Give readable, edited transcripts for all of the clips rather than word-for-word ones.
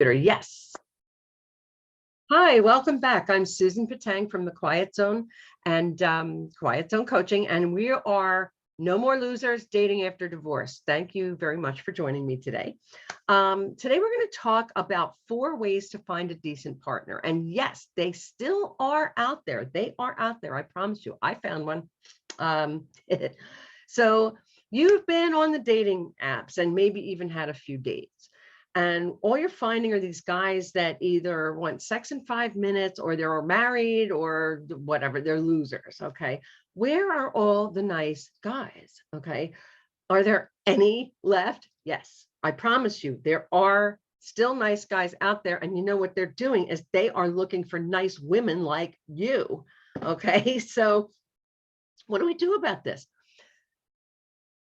Yes. Hi, welcome back. I'm Susan Patang from the Quiet Zone and Quiet Zone Coaching, and we are No More Losers Dating After Divorce. Thank you very much for joining me today. Today, we're going to talk about 4 ways to find a decent partner. And yes, they still are out there. They are out there. I promise you. I found one. So you've been on the dating apps and maybe even had a few dates. And all you're finding are these guys that either want sex in 5 minutes or they're married or whatever, they're losers. Okay. Where are all the nice guys? Okay. Are there any left? Yes. I promise you, there are still nice guys out there. And you know what they're doing is they are looking for nice women like you. Okay. So what do we do about this?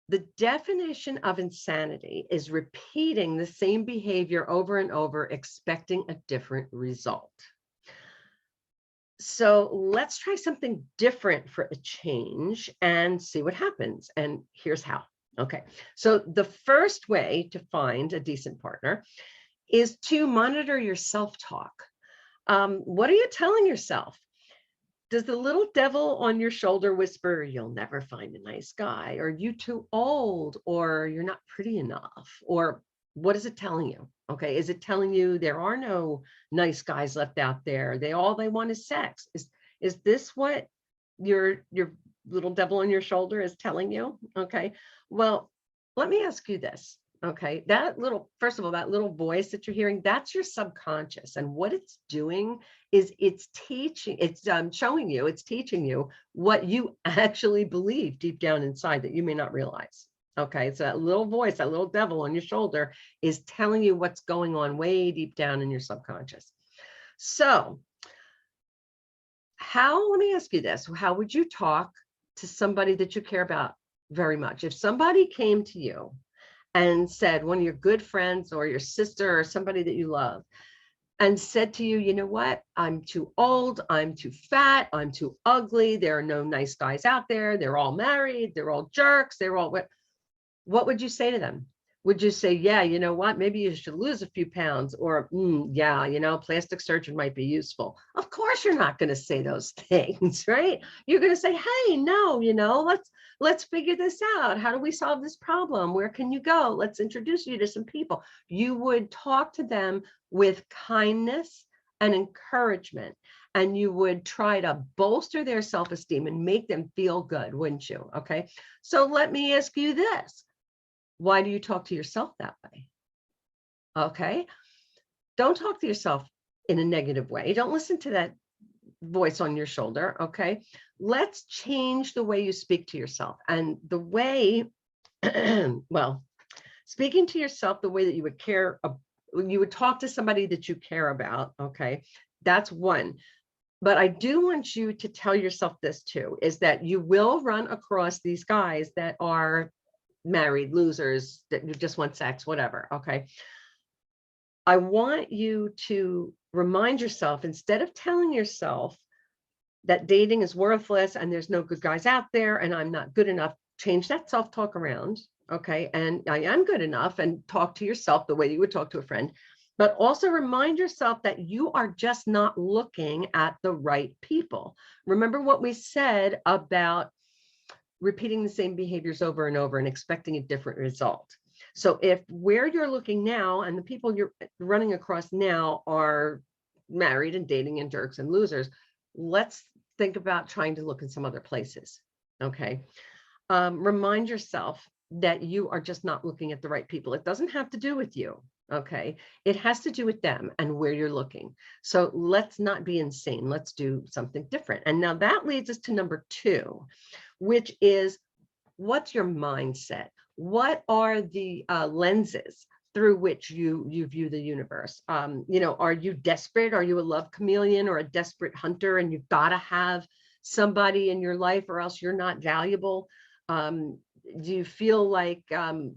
The definition of insanity is repeating the same behavior over and over, expecting a different result. So let's try something different for a change and see what happens. And here's how. Okay. So the first way to find a decent partner is to monitor your self-talk. What are you telling yourself? Does the little devil on your shoulder whisper, you'll never find a nice guy, or you too old, or you're not pretty enough? Or what is it telling you? Okay. Is it telling you there are no nice guys left out there? All they want is sex. Is this what your little devil on your shoulder is telling you? Okay. Well, let me ask you this. Okay. First of all, that little voice that you're hearing, that's your subconscious. And what it's doing is it's showing you, it's teaching you what you actually believe deep down inside that you may not realize. Okay. So that little voice, that little devil on your shoulder is telling you what's going on way deep down in your subconscious. So let me ask you this, how would you talk to somebody that you care about very much? If somebody came to you and said, one of your good friends or your sister or somebody that you love, and said to you, you know what, I'm too old, I'm too fat, I'm too ugly, there are no nice guys out there, they're all married, they're all jerks, they're all what would you say to them? Would you say, yeah, you know what, maybe you should lose a few pounds, or yeah, plastic surgery might be useful? Of course you're not going to say those things, right? You're going to say, hey, no, let's figure this out. How do we solve this problem? Where can you go? Let's introduce you to some people. You would talk to them with kindness and encouragement, and you would try to bolster their self-esteem and make them feel good, wouldn't you? Okay. So let me ask you this. Why do you talk to yourself that way? Okay. Don't talk to yourself in a negative way. Don't listen to that voice on your shoulder. Okay. Let's change the way you speak to yourself. And the way, well, speaking to yourself the way that you would talk to somebody that you care about. Okay. That's one. But I do want you to tell yourself this too, is that you will run across these guys that are married losers that you just want sex, whatever. Okay. I want you to remind yourself, instead of telling yourself that dating is worthless and there's no good guys out there and I'm not good enough, change that self-talk around. Okay. And I am good enough, and talk to yourself the way you would talk to a friend, but also remind yourself that you are just not looking at the right people. Remember what we said about repeating the same behaviors over and over and expecting a different result. So if where you're looking now and the people you're running across now are married and dating and jerks and losers, let's think about trying to look in some other places. Okay. Remind yourself that you are just not looking at the right people. It doesn't have to do with you. Okay. It has to do with them and where you're looking. So let's not be insane. Let's do something different. And now that leads us to number 2, which is, what's your mindset? What are the lenses through which you view the universe? Are you desperate? Are you a love chameleon or a desperate hunter, and you've got to have somebody in your life or else you're not valuable? Do you feel like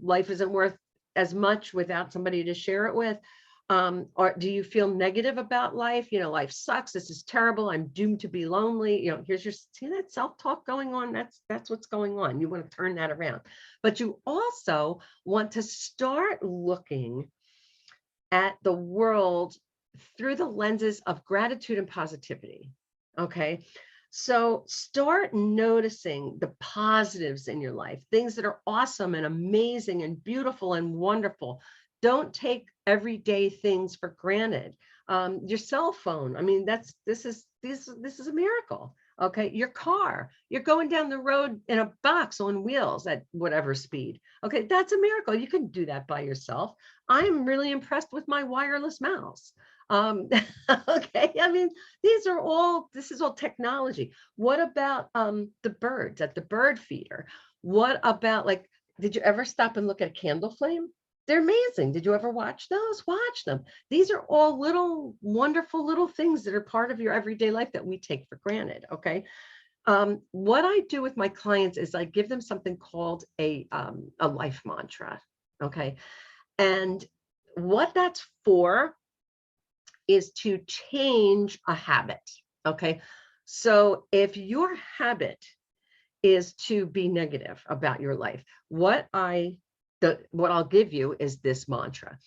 life isn't worth as much without somebody to share it with? Or do you feel negative about life? Life sucks. This is terrible. I'm doomed to be lonely. See that self-talk going on? That's what's going on. You want to turn that around. But you also want to start looking at the world through the lenses of gratitude and positivity. Okay. So start noticing the positives in your life, things that are awesome and amazing and beautiful and wonderful. Don't take everyday things for granted. Your cell phone, I mean, this is a miracle. Okay, your car, you're going down the road in a box on wheels at whatever speed. Okay, that's a miracle. You can do that by yourself. I'm really impressed with my wireless mouse. Um, okay, I mean, this is all technology. What about the birds at the bird feeder? What about, like, did you ever stop and look at a candle flame? They're amazing. Did you ever watch those? Watch them. These are all little wonderful little things that are part of your everyday life that we take for granted. Okay. What I do with my clients is I give them something called a life mantra. Okay. And what that's for is to change a habit. Okay. So if your habit is to be negative about your life, what I'll give you is this mantra.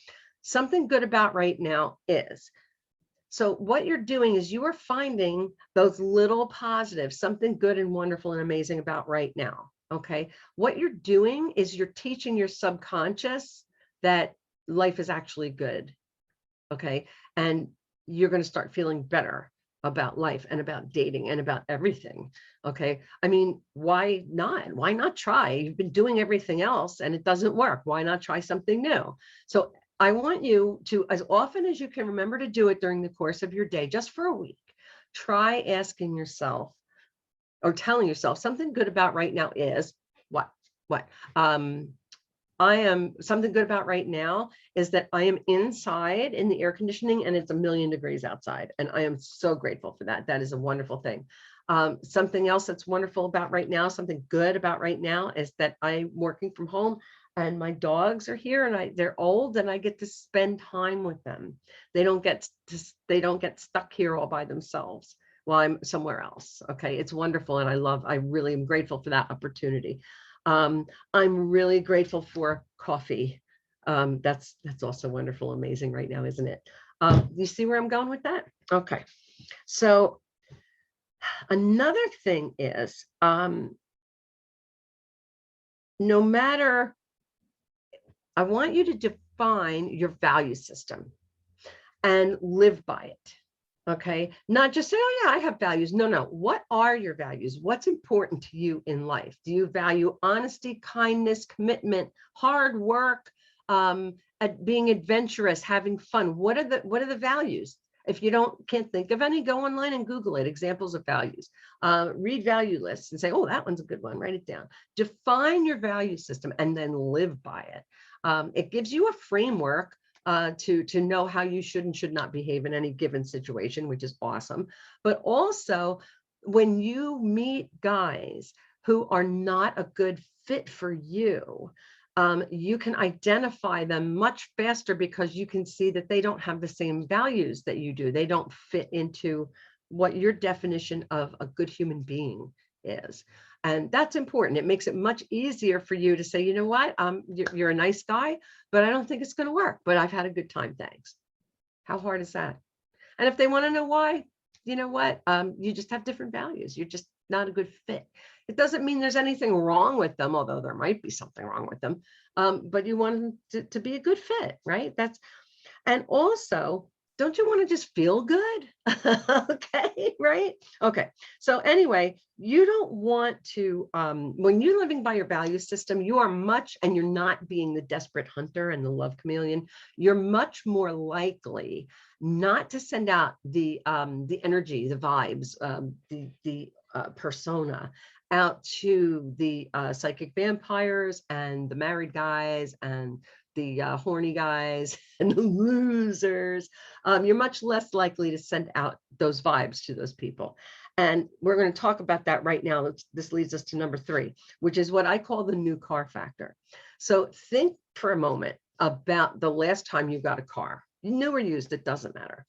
Something good about right now is. So what you're doing is you are finding those little positives, something good and wonderful and amazing about right now. Okay. What you're doing is you're teaching your subconscious that life is actually good. Okay. And you're going to start feeling better about life and about dating and about everything. Okay. I mean, why not? Why not try? You've been doing everything else and it doesn't work. Why not try something new? So I want you to, as often as you can remember to do it during the course of your day, just for a week, try asking yourself or telling yourself something good about right now is what? Um, I am something good about right now is that I am inside in the air conditioning and it's 1,000,000 degrees outside. And I am so grateful for that. That is a wonderful thing. Something else that's wonderful about right now, something good about right now is that I'm working from home and my dogs are here and they're old and I get to spend time with them. They don't get stuck here all by themselves while I'm somewhere else. Okay. It's wonderful. And I really am grateful for that opportunity. I'm really grateful for coffee. That's also wonderful, amazing right now, isn't it? You see where I'm going with that? Okay. So another thing is, no matter, I want you to define your value system and live by it. Okay. Not just say, oh yeah, I have values. No. What are your values? What's important to you in life? Do you value honesty, kindness, commitment, hard work, at being adventurous, having fun? What are the values? If you can't think of any, go online and Google it, examples of values. Read value lists and say, oh, that one's a good one. Write it down. Define your value system and then live by it. It gives you a framework to know how you should and should not behave in any given situation, which is awesome. But also, when you meet guys who are not a good fit for you, you can identify them much faster because you can see that they don't have the same values that you do. They don't fit into what your definition of a good human being is. And that's important. It makes it much easier for you to say, you know what, you're a nice guy, but I don't think it's going to work, but I've had a good time. Thanks. How hard is that? And if they want to know why, you know what, you just have different values. You're just not a good fit. It doesn't mean there's anything wrong with them, although there might be something wrong with them. But you want them to be a good fit, right? And also, don't you want to just feel good? Okay, right? Okay. So anyway, you don't want to, when you're living by your value system, you are and you're not being the desperate hunter and the love chameleon, you're much more likely not to send out the energy, the vibes, the persona out to the psychic vampires and the married guys and the horny guys and the losers. You're much less likely to send out those vibes to those people. And we're going to talk about that right now. This leads us to number 3, which is what I call the new car factor. So think for a moment about the last time you got a car, new or used, it doesn't matter.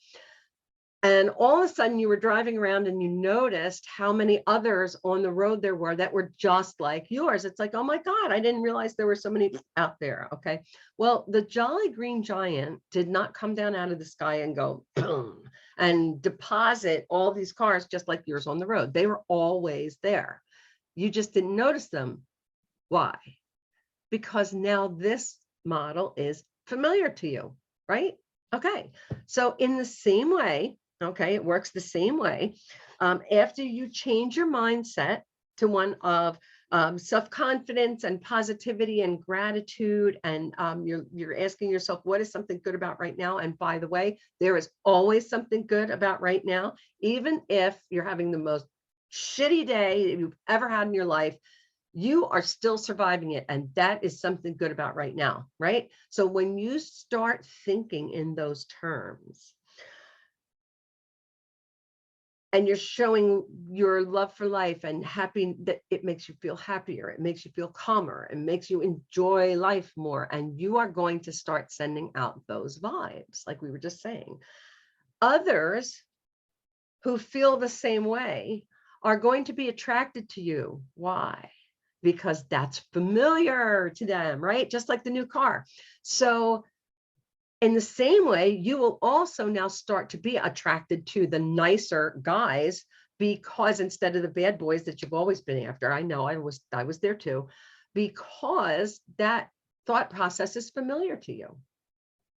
And all of a sudden you were driving around and you noticed how many others on the road there were that were just like yours. It's like, oh my God, I didn't realize there were so many out there. Okay. Well, the Jolly Green Giant did not come down out of the sky and go boom and deposit all these cars just like yours on the road. They were always there. You just didn't notice them. Why? Because now this model is familiar to you, right? Okay. So in the same way, okay, it works the same way. After you change your mindset to one of self-confidence and positivity and gratitude, and you're asking yourself, what is something good about right now? And by the way, there is always something good about right now, even if you're having the most shitty day you've ever had in your life. You are still surviving it. And that is something good about right now, right? So when you start thinking in those terms, and you're showing your love for life and happy, that it makes you feel happier, it makes you feel calmer, it makes you enjoy life more, and you are going to start sending out those vibes, like we were just saying. Others who feel the same way are going to be attracted to you. Why? Because that's familiar to them, right? Just like the new car. So in the same way, you will also now start to be attracted to the nicer guys, because instead of the bad boys that you've always been after, I know I was there too, because that thought process is familiar to you,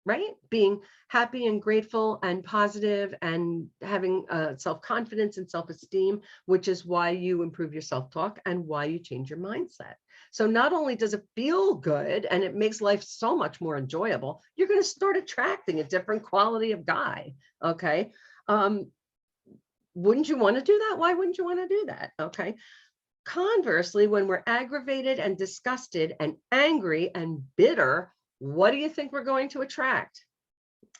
right? Being happy and grateful and positive and having self-confidence and self-esteem, which is why you improve your self-talk and why you change your mindset. So not only does it feel good and it makes life so much more enjoyable, you're going to start attracting a different quality of guy. Okay. Wouldn't you want to do that? Why wouldn't you want to do that? Okay. Conversely, when we're aggravated and disgusted and angry and bitter, what do you think we're going to attract?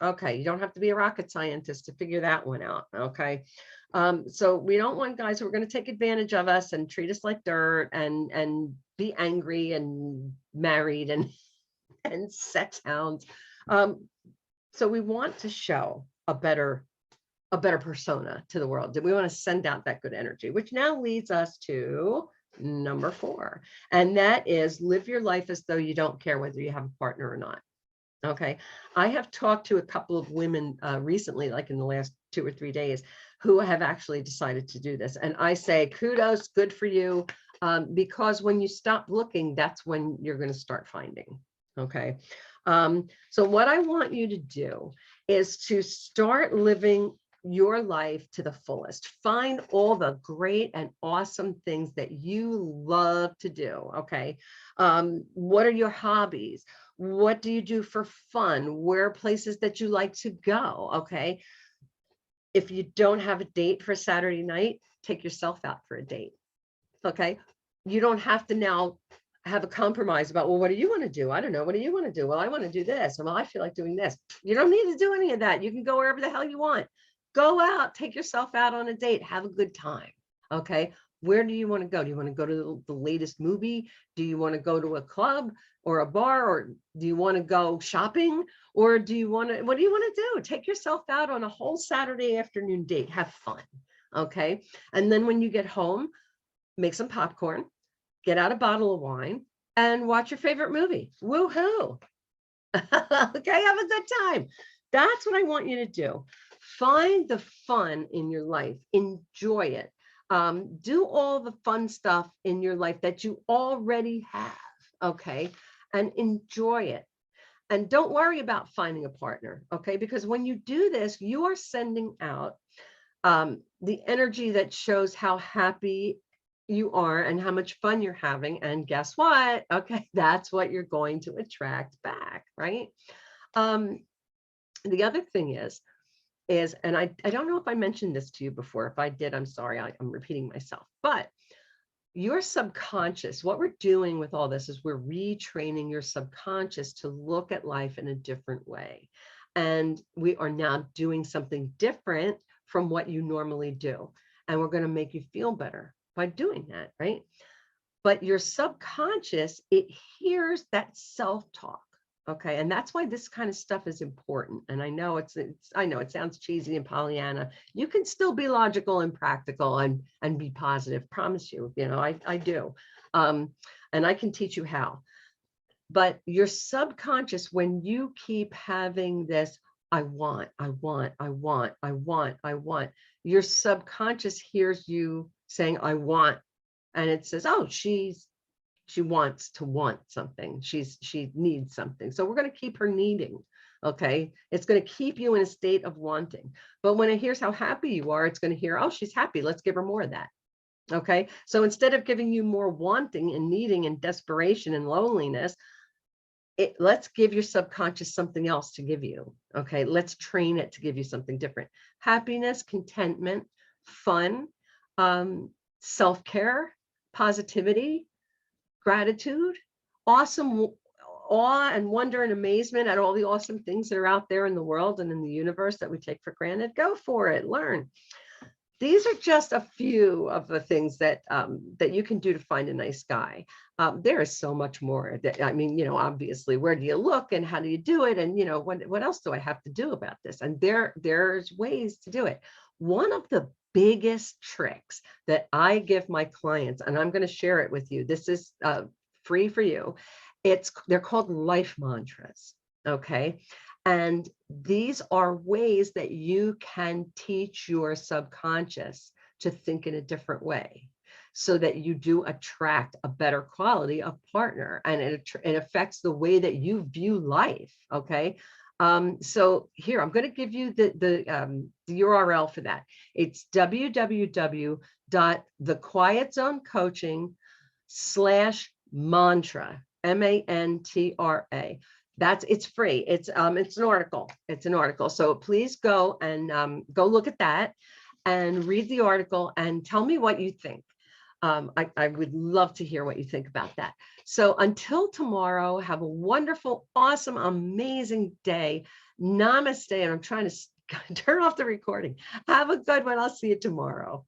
Okay, you don't have to be a rocket scientist to figure that one out. Okay. So we don't want guys who are going to take advantage of us and treat us like dirt and be angry and married and sex hounds. So we want to show a better persona to the world. We want to send out that good energy, which now leads us to number 4. And that is live your life as though you don't care whether you have a partner or not. Okay. I have talked to a couple of women recently, like in the last 2 or 3 days, who have actually decided to do this. And I say, kudos, good for you. Because when you stop looking, that's when you're going to start finding. Okay. So what I want you to do is to start living your life to the fullest. Find all the great and awesome things that you love to do. Okay. What are your hobbies? What do you do for fun? Where are places that you like to go? Okay. If you don't have a date for Saturday night, take yourself out for a date. Okay. You don't have to now have a compromise about, well, what do you want to do? I don't know. What do you want to do? Well, I want to do this. Well, I feel like doing this. You don't need to do any of that. You can go wherever the hell you want. Go out, take yourself out on a date, have a good time. Okay. Where do you want to go? Do you want to go to the latest movie? Do you want to go to a club or a bar, or do you want to go shopping, or do you want to, what do you want to do? Take yourself out on a whole Saturday afternoon date, have fun. Okay. And then when you get home, make some popcorn, get out a bottle of wine, and watch your favorite movie. Woohoo. Okay, have a good time. That's what I want you to do. Find the fun in your life. Enjoy it. Do all the fun stuff in your life that you already have. Okay, and enjoy it. And don't worry about finding a partner. Okay, because when you do this, you are sending out the energy that shows how happy you are and how much fun you're having. And guess what? Okay, that's what you're going to attract back, right? The other thing is, and I don't know if I mentioned this to you before. If I did, I'm sorry, I'm repeating myself, but your subconscious, what we're doing with all this is we're retraining your subconscious to look at life in a different way. And we are now doing something different from what you normally do. And we're going to make you feel better by doing that, right? But your subconscious, it hears that self-talk. Okay. And that's why this kind of stuff is important. And I know I know it sounds cheesy and Pollyanna. You can still be logical and practical and be positive. Promise you, I do. And I can teach you how. But your subconscious, when you keep having this, I want, I want, I want, I want, I want, your subconscious hears you saying, I want. And it says, oh, she wants to want something. She needs something. So we're going to keep her needing. Okay. It's going to keep you in a state of wanting. But when it hears how happy you are, it's going to hear, oh, she's happy. Let's give her more of that. Okay. So instead of giving you more wanting and needing and desperation and loneliness, let's give your subconscious something else to give you. Okay. Let's train it to give you something different. Happiness, contentment, fun, self-care, positivity, gratitude, awesome awe and wonder and amazement at all the awesome things that are out there in the world and in the universe that we take for granted. Go for it, learn. These are just a few of the things that that you can do to find a nice guy. There is so much more. I mean, obviously, where do you look and how do you do it? And what else do I have to do about this? And there's ways to do it. One of the biggest tricks that I give my clients, and I'm going to share it with you. This is free for you. They're called life mantras. Okay. And these are ways that you can teach your subconscious to think in a different way so that you do attract a better quality of partner, and it affects the way that you view life. Okay. So here, I'm going to give you the URL for that. It's www.thequietzonecoaching/mantra, MANTRA. It's free. It's an article. It's an article. So please go and go look at that and read the article and tell me what you think. I would love to hear what you think about that. So until tomorrow, have a wonderful, awesome, amazing day. Namaste. And I'm trying to turn off the recording. Have a good one. I'll see you tomorrow.